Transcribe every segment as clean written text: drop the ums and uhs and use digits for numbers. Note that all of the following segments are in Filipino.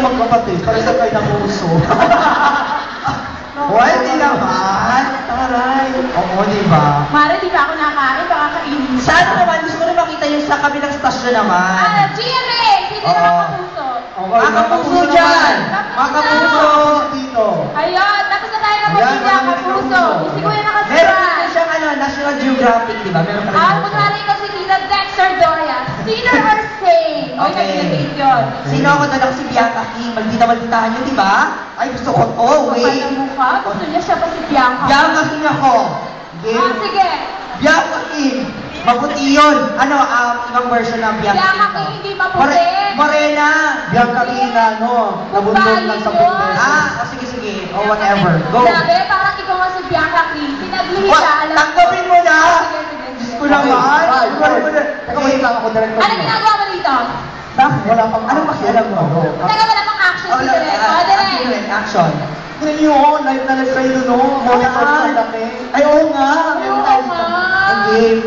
magkapatid, pareho kayo ng uso. Why, di naman? Taray. Oo, di ba? Mare, di ba ako nakain? Baka kainin. Sana naman, gusto ko na makita yung sa kabilang stasyon naman. GMA! Sino na makapuso? Okay, Mga kapuso dyan! Mga kapuso dito. Ayun, tapos na tayo ng pamilya, kapuso. Si Kuya Meron nakasura. din siyang National Geographic, di ba? Meron ka rin. Kunwari ko si Tita Dexter Doya. Sinner or Saint? Okay. Nag-debate yun. Sino ako doon ako si Bianca King? Maldita-malditahan nyo, di ba? Ay, gusto ko. Oh, Kapal wait. ng mukha. Gusto niya siya pa si Bianca. Bianca King ako. Game. Sige. Bianca King. Maputi yun. Ano, ibang version ng Bianca King. Bianca King, hindi maputi. Morena. Bianca King no? Nabundok lang sa pulis. Sige, sige. Oh, whatever. Go. Grabe, parang ikaw nga si Bianca King. Pinaglihi What? ka, alam mo. Tanggapin mo na. Sige, sige, sige. Diyos ko naman. Teka, wait lang ako direct Ano ginagawa mo dito? Bakit? Wala pang anong pakialam mo? Teka, wala pang action si Direk. Direk. Action. Tignan niyo, live na live kayo no? Monitor sa laki. Ay, oo nga. Meron Oo tayo nga. ang game.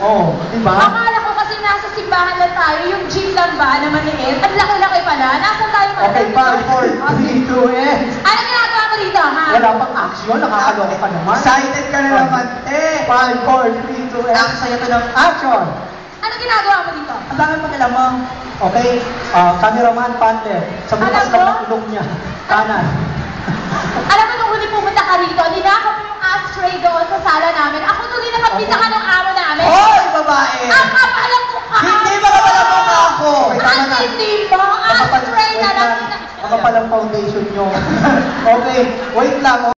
Oo, di ba? Akala ko kasi nasa simbahan lang tayo, yung gym lang ba na maliit? Ang laki-laki pala. Nasaan tayo ngayon? Okay, 5, 4, 3, 2, and... Ano ginagawa mo dito, ha? Wala pang action, nakakaloka ka naman. Excited ka na naman. 5, 4, 3, 2, and... Ang saya to ng Action! Ano ginagawa mo dito? Ang dami pakialam mo. Okay, cameraman, panther. Sa bukas Alam mo? lang ng ilong niya. Kanan. Alam mo, nung huli pumunta ka rito, ninakaw mo yung ashtray doon sa sala namin. Ako tuloy na pagpisa ka ng amo namin. Hoy, babae! Ang kapalang mukha! Hindi ba kapala mukha ako? Okay, tama Ang na. hindi mo! Ashtray na lang! Makapalang foundation nyo. Okay, wait lang.